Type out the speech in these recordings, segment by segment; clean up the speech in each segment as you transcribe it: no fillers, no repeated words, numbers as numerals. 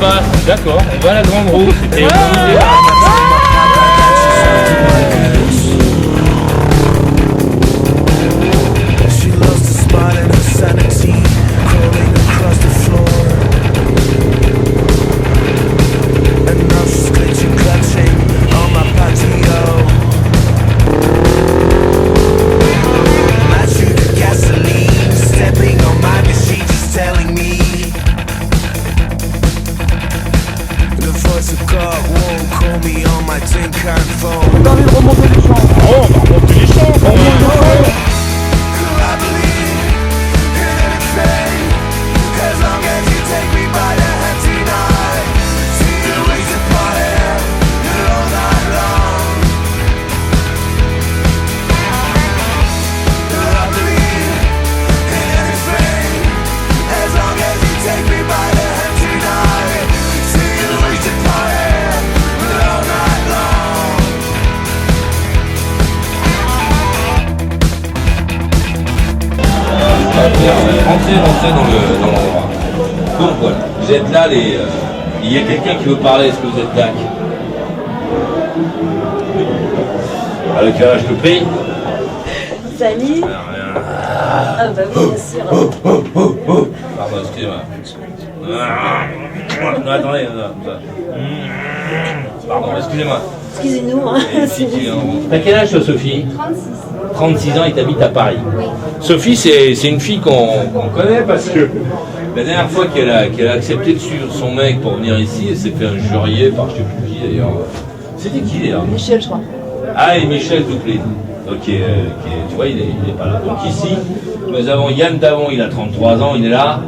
passe. D'accord, on va à la grande roue. C'était organisé par She lost a spot in her sanity, crawling across the floor. And now she's glitching, clutching on my patio. Match through the gasoline, stepping on my machine, just telling me. The voice of God won't call me on my tin can phone. T'as envie de remonter les champs? Oh, on va remonter les champs. On remonte les champs. I believe in anything, as long as you take me by the hand tonight. See the ways to party all night long. I believe in anything, as long as you take me by the hand tonight. See the ways to party all night long. Rentrez dans l'endroit. Donc voilà, vous êtes là, il y a quelqu'un qui veut parler, est-ce que vous êtes là? Alors, je te prie. Salut. Ah bah oui, bien sûr. Pardon, excusez-moi. Non, attendez, non, ça. Pardon, excusez-moi. Excusez-nous. Hein. T'as quel âge, toi, Sophie? 36 ans et t'habites à Paris. Oui. Sophie, c'est une fille qu'on connaît parce que la dernière fois qu'elle a accepté de suivre son mec pour venir ici, elle s'est fait injurier par je sais plus qui d'ailleurs. C'était qui d'ailleurs? Michel, je crois. Ah, et Michel Douclé. Ok, tu vois, il est pas là. Donc ici, nous avons Yann Davon, il a 33 ans, il est là.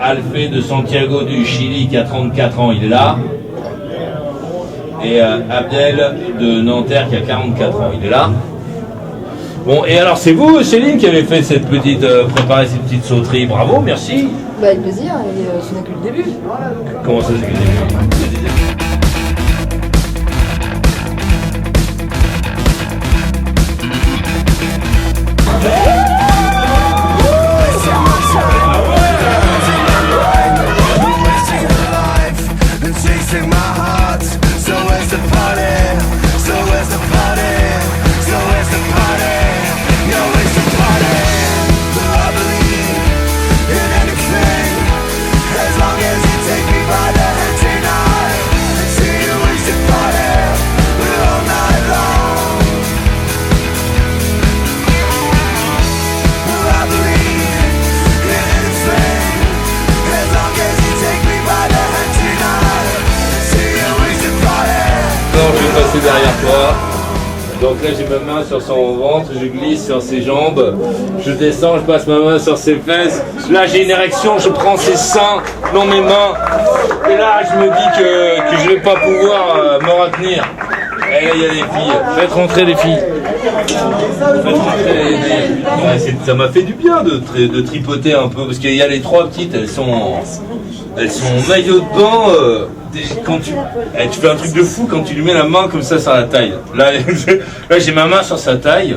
Alfé de Santiago du Chili qui a 34 ans, il est là. Et Abdel de Nanterre qui a 44 ans, il est là. Bon, et alors c'est vous, Céline, qui avez fait cette petite, préparé cette petite sauterie. Bravo, merci. Bah avec plaisir, et ce n'est que le début. Comment ça, c'est que le début? Derrière toi. Donc là j'ai ma main sur son ventre, je glisse sur ses jambes, je descends, je passe ma main sur ses fesses, là j'ai une érection, je prends ses seins dans mes mains, et là je me dis que je vais pas pouvoir me retenir. Et là il y a des filles, faites rentrer les filles. Faites rentrer les filles. Ouais, ça m'a fait du bien de tripoter un peu, parce qu'il y a les trois petites, elles sont en maillot de bain. Quand tu fais un truc de fou quand tu lui mets la main comme ça sur la taille. Là j'ai ma main sur sa taille,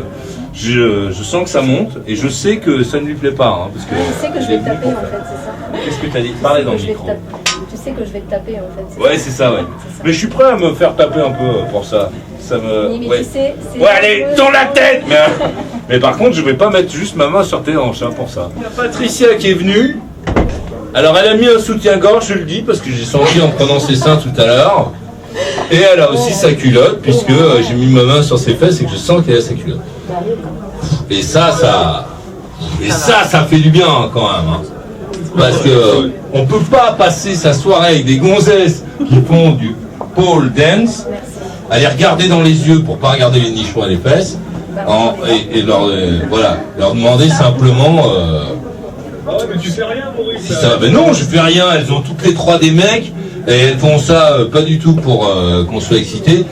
je sens que ça monte et je sais que ça ne lui plaît pas. Hein, parce que tu sais que je vais te taper en fait, c'est ça. Qu'est-ce que tu as dit? Parlez dans le micro. Tu sais que je vais te taper en fait. Ouais, c'est ça, ouais. Mais je suis prêt à me faire taper un peu pour ça. Ça me. Mais Ouais, tu sais, ouais allez, dans la tête mais par contre, je vais pas mettre juste ma main sur tes hanches hein, pour ça. Il y a Patricia qui est venue. Alors elle a mis un soutien-gorge, je le dis, parce que j'ai senti en prenant ses seins tout à l'heure. Et elle a aussi sa culotte, puisque j'ai mis ma main sur ses fesses et que je sens qu'elle a sa culotte. Et ça fait du bien hein, quand même. Hein. Parce que on peut pas passer sa soirée avec des gonzesses qui font du pole dance, à les regarder dans les yeux pour pas regarder les nichons et les fesses, et leur demander simplement... Ah ouais, mais tu fais rien, Maurice. Si ça, ben non, je fais rien. Elles ont toutes les trois des mecs et elles font ça pas du tout pour qu'on soit excité.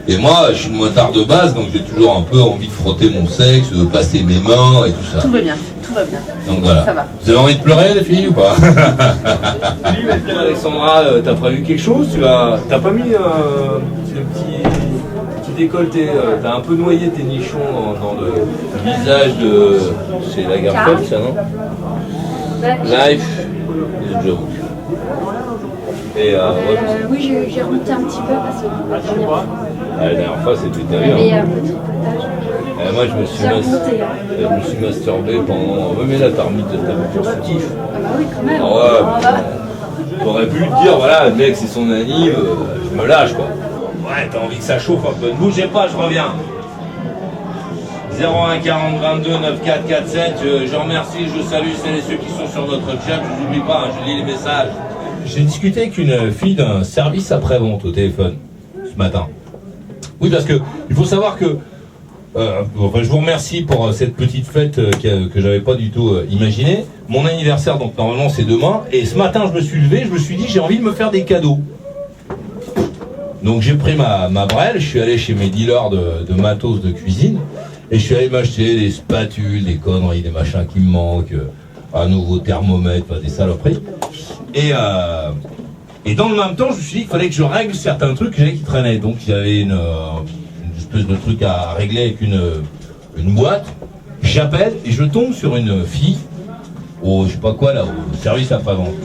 Et moi, je suis une moitard de base, donc j'ai toujours un peu envie de frotter mon sexe, de passer mes mains et tout ça. Tout va bien, tout va bien. Donc voilà. Ça va. Vous avez envie de pleurer, les filles, ou pas? Alexandra, t'as prévu quelque chose? T'as pas mis un petit décolleté, t'as un peu noyé tes nichons dans le visage de... C'est la Lagerfeld, ça, non? Life is a joke. Et ouais, Oui, j'ai remonté un petit peu parce que la dernière fois, la dernière fois c'était il y terrible. avait un petit potage. Moi je me suis, J'ai remonté. Hein. je me suis masturbé pendant. Ouais, mais là t'as remis de ta voiture sous kiff. Ah bah oui, quand même. Ah ouais, t'aurais pu le dire, voilà, le mec c'est son anniv, je me lâche quoi. Ouais, t'as envie que ça chauffe un peu. Ne bougez pas, je reviens. 01 40 22 94 47, je remercie, je salue celles et ceux qui sont sur notre chat, je vous oublie pas, je lis les messages. J'ai discuté avec une fille d'un service après-vente au téléphone ce matin. Oui, parce que il faut savoir que enfin, je vous remercie pour cette petite fête que j'avais pas du tout imaginée. Mon anniversaire, donc normalement c'est demain, et ce matin je me suis levé, je me suis dit j'ai envie de me faire des cadeaux. Donc j'ai pris ma brelle, je suis allé chez mes dealers de matos de cuisine, et je suis allé m'acheter des spatules, des conneries, des machins qui me manquent, un nouveau thermomètre, enfin, des saloperies. Et dans le même temps, je me suis dit qu'il fallait que je règle certains trucs que j'avais qui traînaient. Donc il y avait une espèce de truc à régler avec une boîte. J'appelle et je tombe sur une fille au je sais pas quoi là, au service après-vente.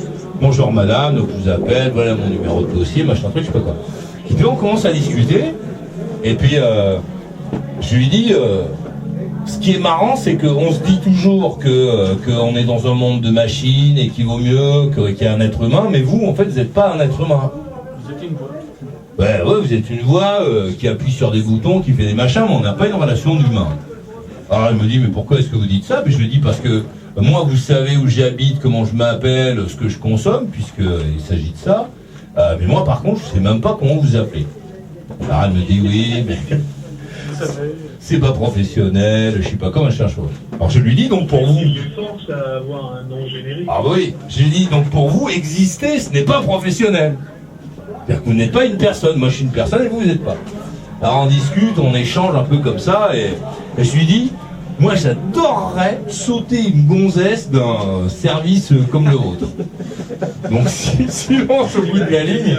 Bonjour madame, donc je vous appelle, voilà mon numéro de dossier, machin truc, je sais pas quoi. Et puis on commence à discuter, et puis je lui dis ce qui est marrant, c'est qu'on se dit toujours qu'on est dans un monde de machines et qu'il vaut mieux qu'il y ait un être humain, mais vous, en fait, vous n'êtes pas un être humain. Vous êtes une voix. Ouais, vous êtes une voix qui appuie sur des boutons, qui fait des machins, mais on n'a pas une relation d'humain. Alors elle me dit, mais pourquoi est-ce que vous dites ça? Puis je lui dis, parce que moi, vous savez où j'habite, comment je m'appelle, ce que je consomme, puisqu'il s'agit de ça. Mais moi, par contre, je sais même pas comment vous appelez. Alors elle me dit, oui, mais c'est pas professionnel, je sais pas quoi, machin chose. Alors je lui dis, donc pour vous... Il y a force à avoir un nom générique. Ah oui, je lui dis, donc pour vous, exister, ce n'est pas professionnel. C'est-à-dire que vous n'êtes pas une personne, moi je suis une personne et vous n'êtes pas. Alors on discute, on échange un peu comme ça, et je lui dis, moi j'adorerais sauter une gonzesse d'un service comme le vôtre. Donc silence au bout de la ligne.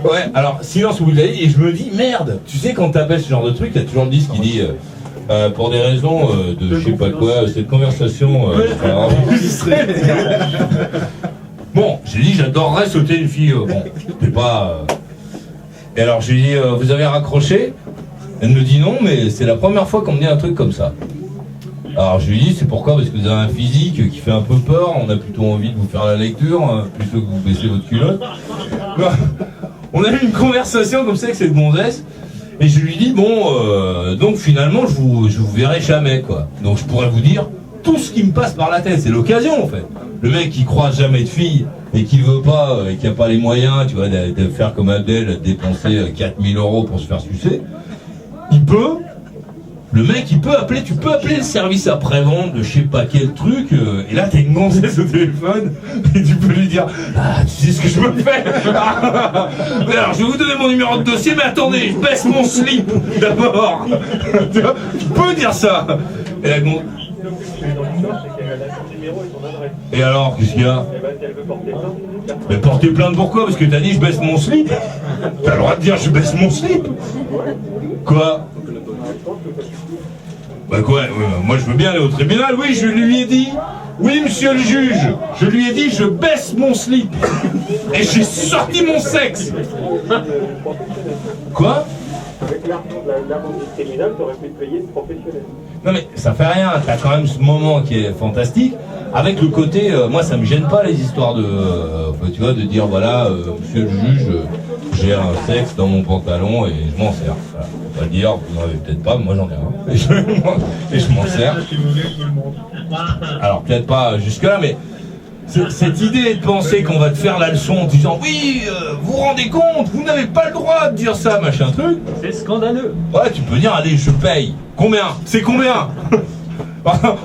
Ouais, alors silence au bout de la ligne, et je me dis, merde, tu sais quand t'appelles ce genre de truc, il y a toujours le disque qui dit... pour des raisons de je sais pas quoi, cette conversation sera enregistrée. Bon, j'ai dit j'adorerais sauter une fille. Bon, c'est pas. Et alors je lui dis vous avez raccroché? Elle me dit non, mais c'est la première fois qu'on me dit un truc comme ça. Alors je lui dis c'est pourquoi? Parce que vous avez un physique qui fait un peu peur, on a plutôt envie de vous faire la lecture plutôt que vous baissez votre culotte. On a eu une conversation comme ça avec cette gonzesse. Et je lui dis bon, donc finalement je vous verrai jamais quoi. Donc je pourrais vous dire tout ce qui me passe par la tête, c'est l'occasion en fait. Le mec qui croise jamais de fille et qui veut pas, et qui a pas les moyens, tu vois, de faire comme Abdel, de dépenser 4000 € pour se faire sucer, il peut. Le mec il peut appeler, tu peux appeler le service après-vente de je sais pas quel truc, et là t'as une gonzesse au téléphone, et tu peux lui dire ah tu sais ce que je me fais. Alors je vais vous donner mon numéro de dossier, mais attendez, je baisse mon slip d'abord. Tu vois, tu peux dire ça. Et la gonzesse. Et alors, qu'est-ce qu'il y a? Mais porter plainte pourquoi? Parce que t'as dit je baisse mon slip. T'as le droit de dire je baisse mon slip. Quoi? Bah quoi, moi je veux bien aller au tribunal, oui, je lui ai dit, oui monsieur le juge, je lui ai dit je baisse mon slip, et j'ai sorti mon sexe. Quoi? Avec l'argent de l'amende du tribunal, t'aurais pu te payer de professionnel. Non mais ça fait rien, t'as quand même ce moment qui est fantastique, avec le côté, moi ça me gêne pas les histoires de, tu vois, de dire voilà, monsieur le juge, j'ai un sexe dans mon pantalon et je m'en sers. Voilà. On va dire, vous n'en avez peut-être pas, mais moi j'en ai un. Et je m'en sers. Si vous voulez, je vous le montre. Alors peut-être pas jusque-là, mais cette idée de penser qu'on va te faire la leçon en disant oui, vous vous rendez compte, vous n'avez pas le droit de dire ça, machin truc. C'est scandaleux. Ouais, tu peux dire, allez, je paye. Combien? C'est combien?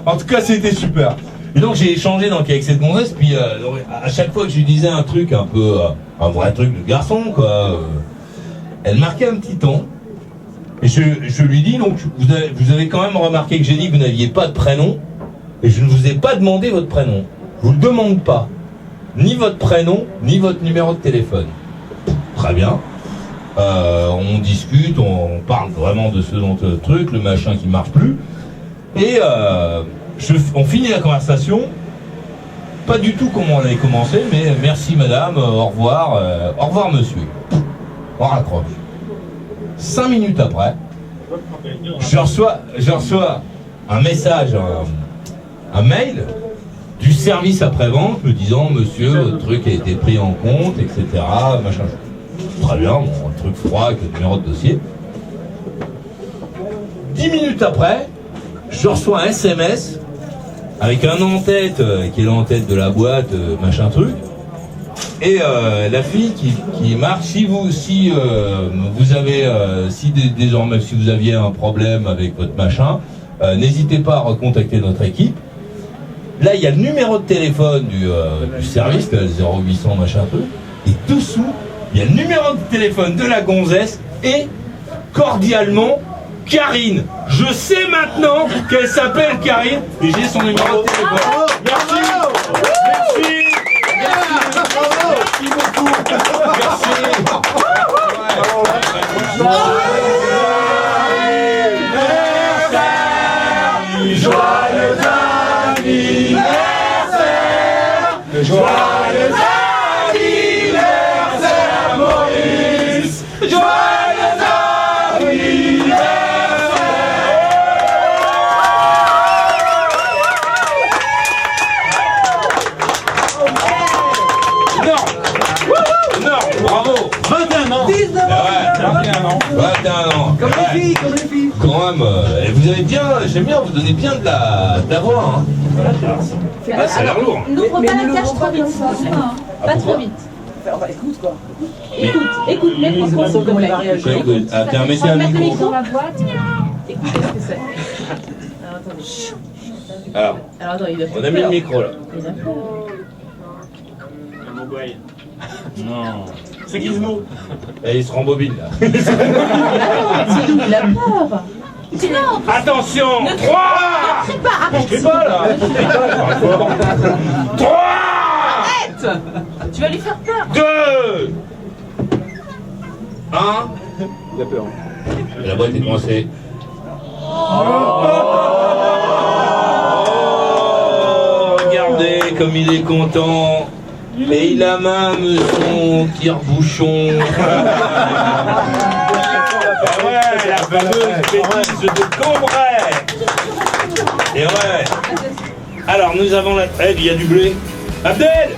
En tout cas, c'était super. Et donc j'ai échangé donc avec cette gonzesse, puis à chaque fois que je lui disais un truc un peu, un vrai truc de garçon, quoi, elle marquait un petit ton. Et je lui dis, donc, vous avez quand même remarqué que j'ai dit que vous n'aviez pas de prénom, et je ne vous ai pas demandé votre prénom. Je vous le demande pas. Ni votre prénom, ni votre numéro de téléphone. Très bien. On discute, on parle vraiment de ce dont le truc, le machin qui marche plus. Et on finit la conversation. pas du tout comme on avait commencé, mais merci madame, au revoir monsieur. On raccroche. 5 minutes après, je reçois un message, un mail du service après-vente me disant monsieur, votre truc a été pris en compte, etc. Machin. Très bien, bon, un truc froid avec le numéro de dossier. 10 minutes après, je reçois un SMS avec un en-tête qui est l'en-tête de la boîte, machin truc. Et la fille qui marque si désormais si vous aviez un problème avec votre machin, n'hésitez pas à recontacter notre équipe. Là il y a le numéro de téléphone du service, le 0800 machin truc, et dessous il y a le numéro de téléphone de la gonzesse et cordialement Karine. Je sais maintenant qu'elle s'appelle Karine et j'ai son numéro de téléphone. Merci. Merci beaucoup. Merci. Joyeux anniversaire. Joyeux anniversaire, Maurice. Joyeux bravo. 21 ans. 19 ans. Ah ouais, 21 ans. 21 ans. Comme les filles, comme les filles. Quand même, vous avez bien, j'aime bien, vous donnez bien de la voix. Hein. Ah, ça a l'air lourd. N'ouvre pas la cage trop vite. Pas trop vite. Écoute quoi. Écoute, mets le micro comme on l'a réagi. Ah, tiens, mettez un micro. Dans la boîte. Écoutez ce que c'est. Alors, attendez. Alors, on a mis le micro là. Il a peur. Non. C'est Gizmo. Et il se rembobine là. Sinon, il a peur. Sinon, Attention. 3. crie pas, arrête. Je sais pas là. 3. Arrête. Tu vas lui faire peur. 2. 1. Il a peur. La boîte est coincée. Oh, regardez comme il est content. Et il a même son tire-bouchon. Ah ouais, la fameuse bêtise de Cambrai. Et ouais. Alors nous avons la... Eh, il y a du blé. Abdel,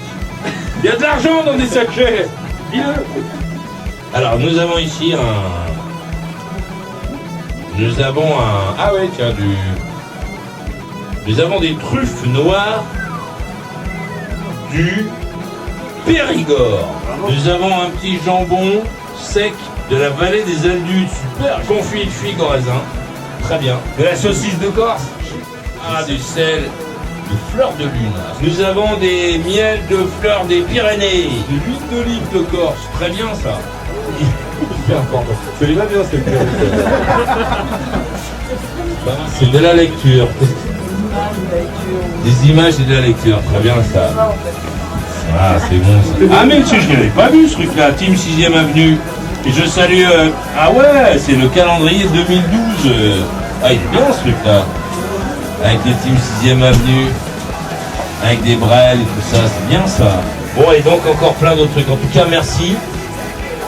il y a de l'argent dans des sachets. Dis-le. Alors nous avons ici ah ouais, tiens, nous avons des truffes noires du Périgord. Nous avons un petit jambon sec de la vallée des Aldus, super confit de figue au raisin, très bien. De la saucisse de Corse, du sel, de fleurs de lune. Nous avons des miels de fleurs des Pyrénées, de l'huile d'olive de Corse, très bien ça. C'est bien ce que C'est de la lecture. Des images et de la lecture, très bien ça. Ah, c'est bon ça. Ah, mais je ne l'avais pas vu ce truc-là, Team 6ème Avenue. Et je salue. Ah ouais, c'est le calendrier 2012. Ah, il est bien ce truc-là. Avec le Team 6ème Avenue, avec des brels et tout ça, c'est bien ça. Bon, et donc encore plein d'autres trucs. En tout cas, merci.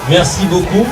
Merci beaucoup.